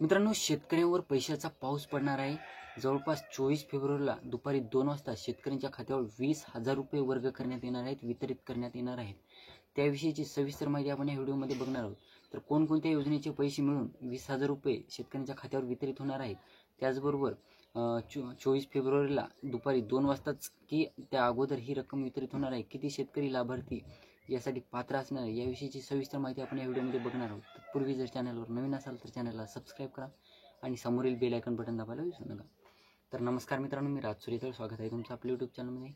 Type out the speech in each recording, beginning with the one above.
मित्रांनो, शेतकऱ्यांवर पैशाचा पाऊस पडणार आहे. जवळपास 24 फेब्रुवारीला दुपारी 2 वाजता शेतकऱ्यांच्या खात्यावर 20,000 रुपये वर्ग करण्यात येणार आहेत, वितरित करण्यात येणार आहेत. त्याविषयीची सविस्तर माहिती आपण या व्हिडिओमध्ये बघणार आहोत. तर कोणकोणत्या योजनेचे पैसे मिळून 20,000 रुपये शेतकऱ्यांच्या खात्यावर वितरित होणार आहेत, त्याचबरोबर 24 फेब्रुवारीला दुपारी 2 वाजताच की त्या अगोदर ही रक्कम वितरित होणार आहे, किती शेतकरी लाभार्थी यासाठी पात्र असणार आहे, याविषयीची सविस्तर माहिती आपण या व्हिडिओमध्ये बघणार आहोत. तत्पूर्वी जर चॅनलवर नवीन असाल तर चॅनलला सबस्क्राईब करा आणि समोरील बेल आयकॉन बटन दाबायला विसरू नका. तर नमस्कार मित्रांनो, मी राज सुरेकर, स्वागत आहे तुमचं आपल्या यूट्यूब चॅनलमध्ये.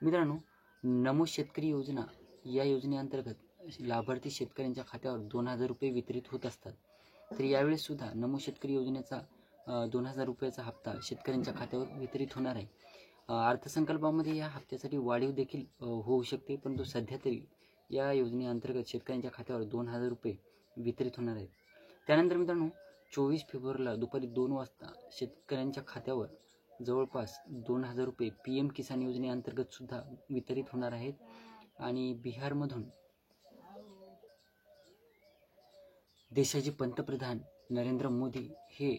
मित्रांनो, नमो शेतकरी योजना या योजनेअंतर्गत लाभार्थी शेतकऱ्यांच्या खात्यावर 2,000 रुपये वितरित होत असतात. तर यावेळेस सुद्धा नमो शेतकरी योजनेचा 2,000 रुपयाचा हप्ता शेतकऱ्यांच्या खात्यावर वितरित होणार आहे. अर्थसंकल्पामध्ये या हप्त्यासाठी वाढीव देखील होऊ शकते, परंतु सध्या तरी या योजनेअंतर्गत शेतकऱ्यांच्या खात्यावर 2,000 रुपये वितरित होणार आहेत. त्यानंतर मित्रांनो, 24 फेब्रुवारीला दुपारी 2 वाजता शेतकऱ्यांच्या खात्यावर जवळपास 2,000 रुपये PM किसान योजनेअंतर्गत सुद्धा वितरित होणार आहेत. आणि बिहारमधून देशाचे पंतप्रधान नरेंद्र मोदी हे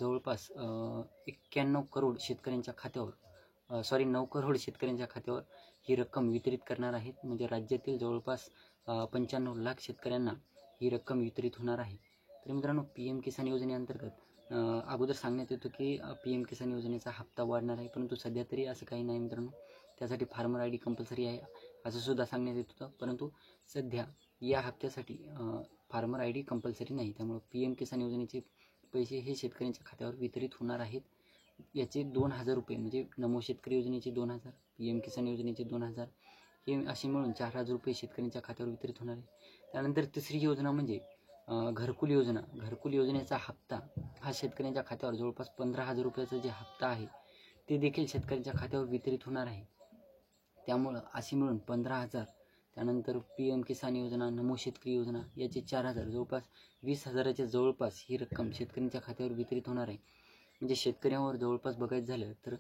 जवळपास 91 करोड शेतकऱ्यांच्या खात्यावर 9 करोड शेतकऱ्यांच्या खात्यावर ही रक्कम वितरित करणार आहेत. म्हणजे राज्यातील जवळपास 95 लाख शेतकऱ्यांना ही रक्कम वितरित होणार आहे. तर मित्रांनो, PM किसान योजनेअंतर्गत अगोदर सांगण्यात येतं की PM किसान योजनेचा हप्ता वाढणार आहे, परंतु सध्या तरी असं काही नाही मित्रांनो. त्यासाठी फार्मर ID कंपल्सरी आहे असं सुद्धा सांगण्यात येत होतं, परंतु सध्या या हप्त्यासाठी फार्मर ID कंपल्सरी नाही. त्यामुळे PM किसान योजनेचे पैसे हे शेतकऱ्यांच्या खात्यावर वितरित होणार आहेत. याचे 2,000 रुपये म्हणजे नमो शेतकरी योजनेचे 2,000, PM किसान योजनेचे 2,000 हे असे मिळून 4,000 रुपये शेतकऱ्यांच्या खात्यावर वितरित होणार आहे. त्यानंतर तिसरी योजना म्हणजे घरकुल योजना. घरकुल योजनेचा हप्ता हा शेतकऱ्यांच्या खात्यावर जवळपास 15,000 रुपयाचा जे हप्ता आहे ते देखील शेतकऱ्यांच्या खात्यावर वितरित होणार आहे. त्यामुळं असे मिळून 15,000. त्यानंतर PM किसान योजना, नमो शेतकरी योजना याचे 4,000, जवळपास 20,000च्या जवळपास ही रक्कम शेतकऱ्यांच्या खात्यावर वितरित होणार आहे. म्हणजे शेतकऱ्यांवर जवळपास बघायचं झालं तर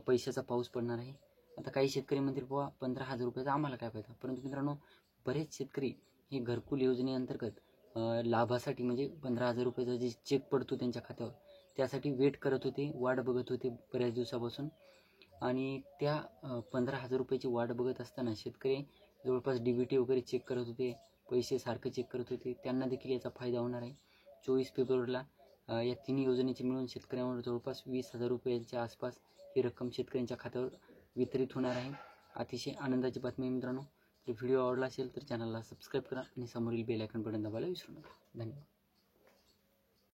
पैशाचा पाऊस पडणार आहे. आता काही शेतकरी म्हणतील बुवा 15,000 रुपयाचा आम्हाला काय फायदा, परंतु मित्रांनो, बरेच शेतकरी हे घरकुल योजनेअंतर्गत लाभासाठी म्हणजे 15,000 रुपयाचा जे चेक पडतो त्यांच्या खात्यावर त्यासाठी वेट करत होते, वाट बघत होते बऱ्याच दिवसापासून. आणि त्या 15,000 रुपयाची वाट बघत असताना शेतकरी जवळपास DBT वगैरे चेक करत होते, पैसे सारखे चेक करत होते, त्यांना देखील याचा फायदा होणार आहे. 24 फेब्रुवारीला या तिन्ही योजनेचे मिळून शेतकऱ्यांवर जवळपास 20,000 रुपयांच्या आसपास ही रक्कम शेतकऱ्यांच्या खात्यावर वितरित होणार आहे. अतिशय आनंदाची बातमी आहे मित्रांनो. तर व्हिडिओ आवडला असेल तर चॅनलला सबस्क्राईब करा आणि समोरील बेल आयकॉन बटन दाबायला विसरू नका. धन्यवाद.